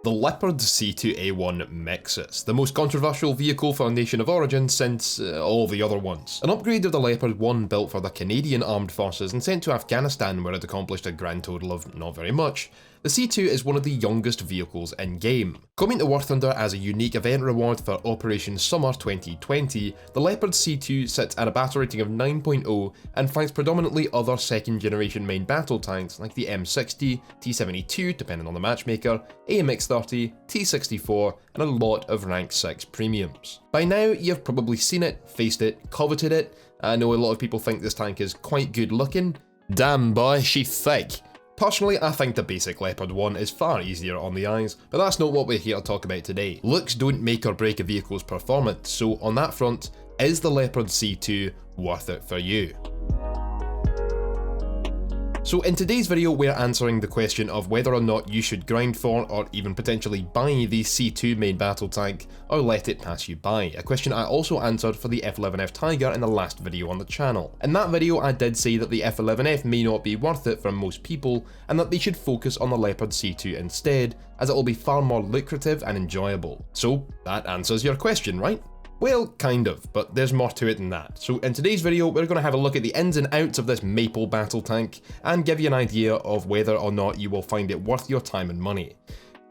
The Leopard C2A1 Mexas, the most controversial vehicle for a nation of origin since all the other ones. An upgrade of the Leopard 1 built for the Canadian Armed Forces and sent to Afghanistan where it accomplished a grand total of not very much. The C2 is one of the youngest vehicles in game. Coming to War Thunder as a unique event reward for Operation Summer 2020, the Leopard C2 sits at a battle rating of 9.0 and fights predominantly other second generation main battle tanks like the M60, T72 depending on the matchmaker, AMX-30, T64 and a lot of rank 6 premiums. By now you've probably seen it, faced it, coveted it. I know a lot of people think this tank is quite good looking. Damn boy, she thick. Personally, I think the basic Leopard 1 is far easier on the eyes, but that's not what we're here to talk about today. Looks don't make or break a vehicle's performance, so on that front, is the Leopard C2 worth it for you? So in today's video, we're answering the question of whether or not you should grind for or even potentially buy the C2 main battle tank or let it pass you by, a question I also answered for the F11F Tiger in the last video on the channel. In that video I did say that the F11F may not be worth it for most people and that they should focus on the Leopard C2 instead, as it will be far more lucrative and enjoyable. So that answers your question, right? Well, kind of, but there's more to it than that. So in today's video, we're going to have a look at the ins and outs of this maple battle tank and give you an idea of whether or not you will find it worth your time and money.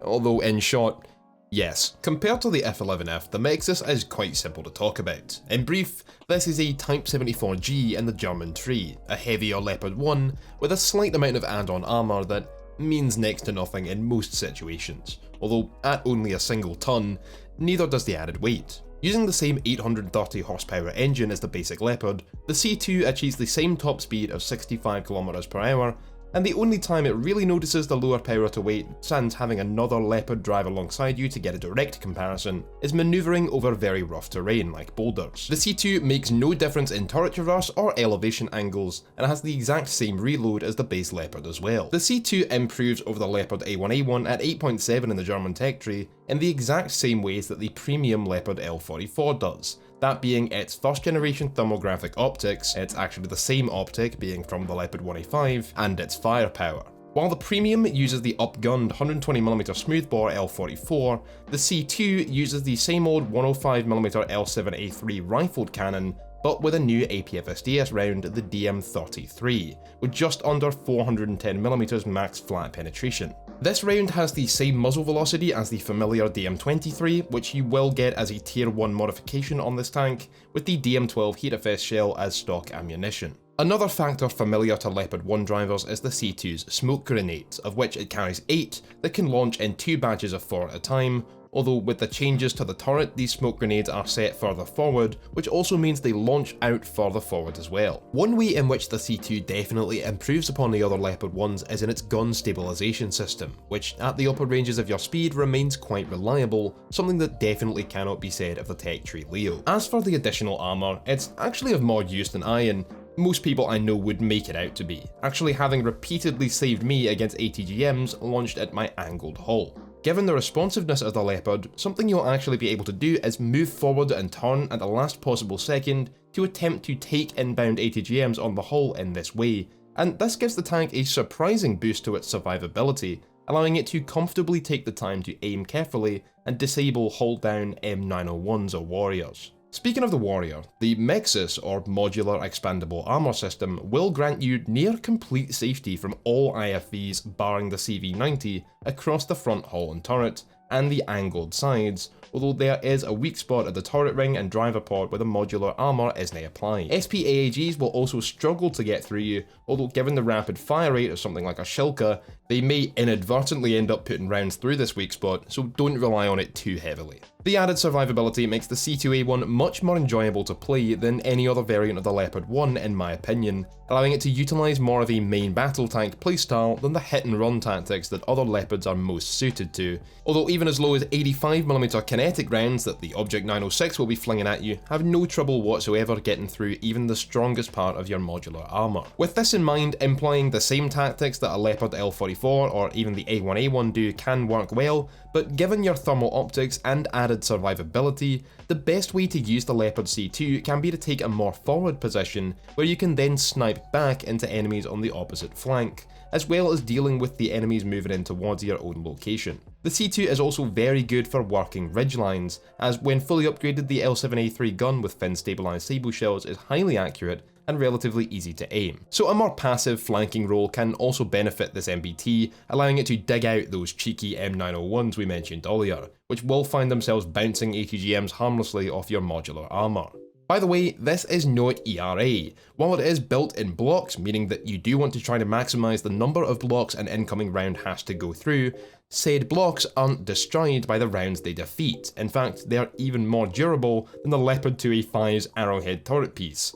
Although in short, yes. Compared to the F11F, the Mexas is quite simple to talk about. In brief, this is a Type 74G in the German tree, a heavier Leopard 1 with a slight amount of add-on armour that means next to nothing in most situations. Although at only a single ton, neither does the added weight. Using the same 830 horsepower engine as the basic Leopard, the C2 achieves the same top speed of 65 km per hour, and the only time it really notices the lower power to weight, sans having another Leopard drive alongside you to get a direct comparison, is manoeuvring over very rough terrain like boulders. The C2 makes no difference in turret traverse or elevation angles, and has the exact same reload as the base Leopard as well. The C2 improves over the Leopard A1A1 at 8.7 in the German tech tree in the exact same ways that the premium Leopard L44 does. That being its first generation thermographic optics, it's actually the same optic being from the Leopard 1A5, and its firepower. While the premium uses the upgunned 120mm smoothbore L44, the C2 uses the same old 105mm L7A3 rifled cannon, but with a new APFSDS round, the DM33, with just under 410mm max flat penetration. This round has the same muzzle velocity as the familiar DM23, which you will get as a tier 1 modification on this tank, with the DM12 Heatfest shell as stock ammunition. Another factor familiar to Leopard 1 drivers is the C2's smoke grenades, of which it carries 8 that can launch in 2 batches of 4 at a time, although with the changes to the turret, these smoke grenades are set further forward, which also means they launch out further forward as well. One way in which the C2 definitely improves upon the other Leopard 1s is in its gun stabilization system, which at the upper ranges of your speed remains quite reliable, something that definitely cannot be said of the Tech Tree Leo. As for the additional armour, it's actually of more use than iron. Most people I know would make it out to be, actually having repeatedly saved me against ATGMs launched at my angled hull. Given the responsiveness of the Leopard, something you'll actually be able to do is move forward and turn at the last possible second to attempt to take inbound ATGMs on the hull in this way, and this gives the tank a surprising boost to its survivability, allowing it to comfortably take the time to aim carefully and disable hull down M901s or Warriors. Speaking of the Warrior, the Mexas, or Modular Expandable Armour System, will grant you near complete safety from all IFVs barring the CV90 across the front hull and turret, and the angled sides, although there is a weak spot at the turret ring and driver pod where the modular armour isn't applied. SP-AAGs will also struggle to get through you, although given the rapid fire rate of something like a Shilka, they may inadvertently end up putting rounds through this weak spot, so don't rely on it too heavily. The added survivability makes the C2A1 much more enjoyable to play than any other variant of the Leopard 1 in my opinion, allowing it to utilise more of a main battle tank playstyle than the hit and run tactics that other Leopards are most suited to, although even as low as 85mm kinetic rounds that the Object 906 will be flinging at you have no trouble whatsoever getting through even the strongest part of your modular armour. With this in mind, employing the same tactics that a Leopard L44 L44 or even the A1A1 do can work well, but given your thermal optics and added survivability, the best way to use the Leopard C2 can be to take a more forward position where you can then snipe back into enemies on the opposite flank, as well as dealing with the enemies moving in towards your own location. The C2 is also very good for working ridgelines, as when fully upgraded the L7A3 gun with fin stabilized sable shells is highly accurate and relatively easy to aim. So a more passive flanking role can also benefit this MBT, allowing it to dig out those cheeky M901s we mentioned earlier, which will find themselves bouncing ATGMs harmlessly off your modular armour. By the way, this is not ERA. While it is built in blocks, meaning that you do want to try to maximise the number of blocks an incoming round has to go through, said blocks aren't destroyed by the rounds they defeat. In fact, they are even more durable than the Leopard 2A5's arrowhead turret piece.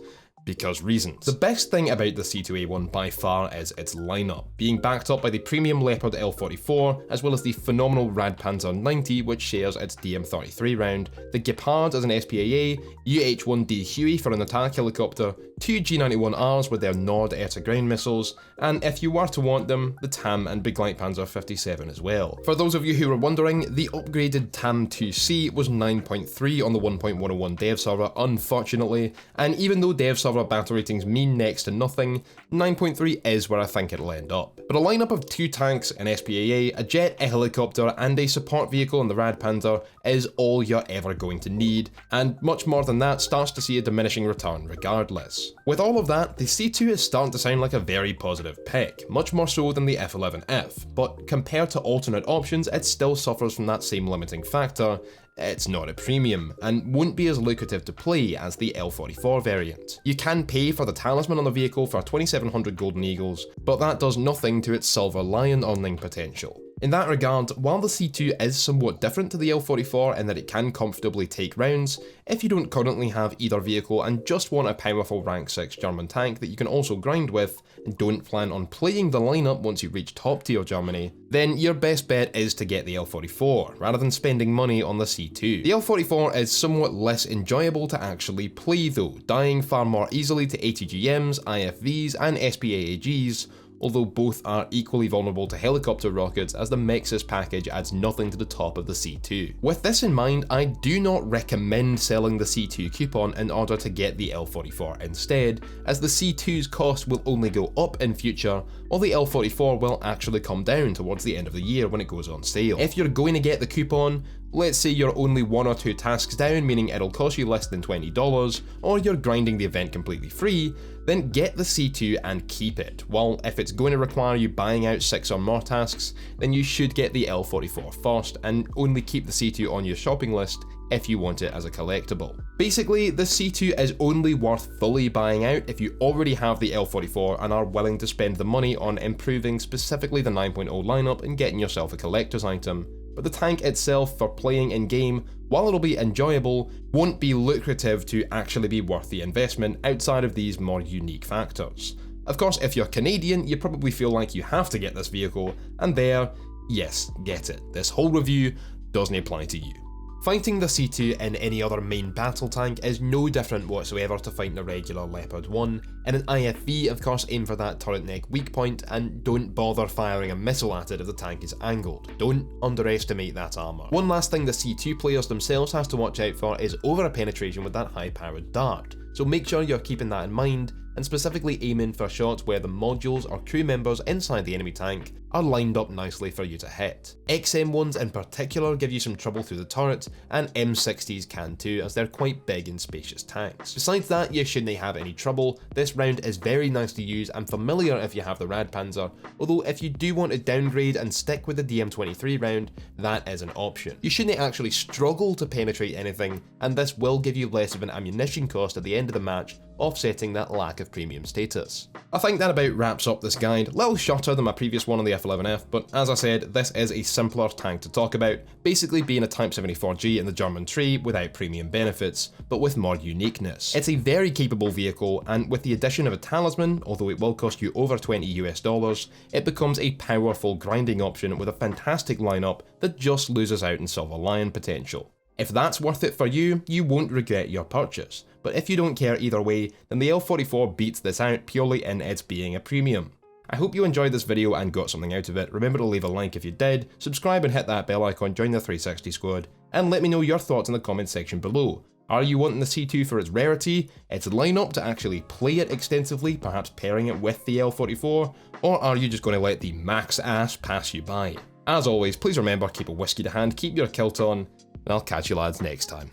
Because reasons. The best thing about the C2A1 by far is its lineup, being backed up by the premium Leopard L44, as well as the phenomenal Radpanzer 90, which shares its DM33 round, the Gepard as an SPAA, UH-1D Huey for an attack helicopter, two G91Rs with their Nord air-to-ground missiles, and if you were to want them, the TAM and Big Light Panzer 57 as well. For those of you who were wondering, the upgraded TAM 2C was 9.3 on the 1.101 dev server, unfortunately, and even though dev server battle ratings mean next to nothing, 9.3 is where I think it'll end up. But a lineup of 2 tanks, an SPAA, a jet, a helicopter, and a support vehicle in the Radpanzer is all you're ever going to need, and much more than that starts to see a diminishing return regardless. With all of that, the C2 is starting to sound like a very positive pick, much more so than the F11F, but compared to alternate options, it still suffers from that same limiting factor. It's not a premium, and won't be as lucrative to play as the L44 variant. You can pay for the talisman on the vehicle for 2700 golden eagles, but that does nothing to its silver lion earning potential. In that regard, while the C2 is somewhat different to the L44 in that it can comfortably take rounds, if you don't currently have either vehicle and just want a powerful rank 6 German tank that you can also grind with, and don't plan on playing the lineup once you reach top tier Germany, then your best bet is to get the L44, rather than spending money on the C2. The L44 is somewhat less enjoyable to actually play though, dying far more easily to ATGMs, IFVs and SPAAGs, although both are equally vulnerable to helicopter rockets as the Mexas package adds nothing to the top of the C2. With this in mind, I do not recommend selling the C2 coupon in order to get the L44 instead, as the C2's cost will only go up in future, while the L44 will actually come down towards the end of the year when it goes on sale. If you're going to get the coupon, let's say you're only 1 or 2 tasks down, meaning it'll cost you less than $20, or you're grinding the event completely free, then get the C2 and keep it, while if it's going to require you buying out 6 or more tasks, then you should get the L44 first, and only keep the C2 on your shopping list if you want it as a collectible. Basically, the C2 is only worth fully buying out if you already have the L44 and are willing to spend the money on improving specifically the 9.0 lineup and getting yourself a collector's item. But the tank itself for playing in-game, while it'll be enjoyable, won't be lucrative to actually be worth the investment outside of these more unique factors. Of course, if you're Canadian, you probably feel like you have to get this vehicle, and there, yes, get it. This whole review doesn't apply to you. Fighting the C2 in any other main battle tank is no different whatsoever to fighting a regular Leopard 1. In an IFV, of course, aim for that turret neck weak point and don't bother firing a missile at it if the tank is angled. Don't underestimate that armour. One last thing the C2 players themselves has to watch out for is over-penetration with that high-powered dart, so make sure you're keeping that in mind and specifically aiming for shots where the modules or crew members inside the enemy tank are lined up nicely for you to hit. XM1s in particular give you some trouble through the turret, and M60s can too, as they're quite big and spacious tanks. Besides that, you shouldn't have any trouble. This round is very nice to use and familiar if you have the Radpanzer, although if you do want to downgrade and stick with the DM23 round, that is an option. You shouldn't actually struggle to penetrate anything, and this will give you less of an ammunition cost at the end of the match, offsetting that lack of premium status. I think that about wraps up this guide. A little shorter than my previous one on the F11F, but as I said, this is a simpler tank to talk about, basically being a Type 74G in the German tree without premium benefits, but with more uniqueness. It's a very capable vehicle, and with the addition of a talisman, although it will cost you over $20 US, it becomes a powerful grinding option with a fantastic lineup that just loses out in Silver Lion potential. If that's worth it for you, you won't regret your purchase, but if you don't care either way, then the L44 beats this out purely in its being a premium. I hope you enjoyed this video and got something out of it. Remember to leave a like if you did, subscribe and hit that bell icon, join the 360 squad, and let me know your thoughts in the comment section below. Are you wanting the C2 for its rarity, its lineup to actually play it extensively, perhaps pairing it with the L44, or are you just going to let the max ass pass you by? As always, please remember, keep a whiskey to hand, keep your kilt on, and I'll catch you lads next time.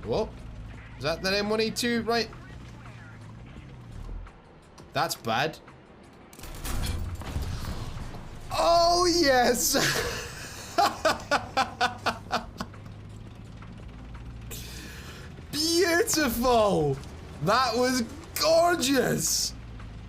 What? Is that the M1A2? Right. That's bad. Oh, yes! Beautiful! That was gorgeous!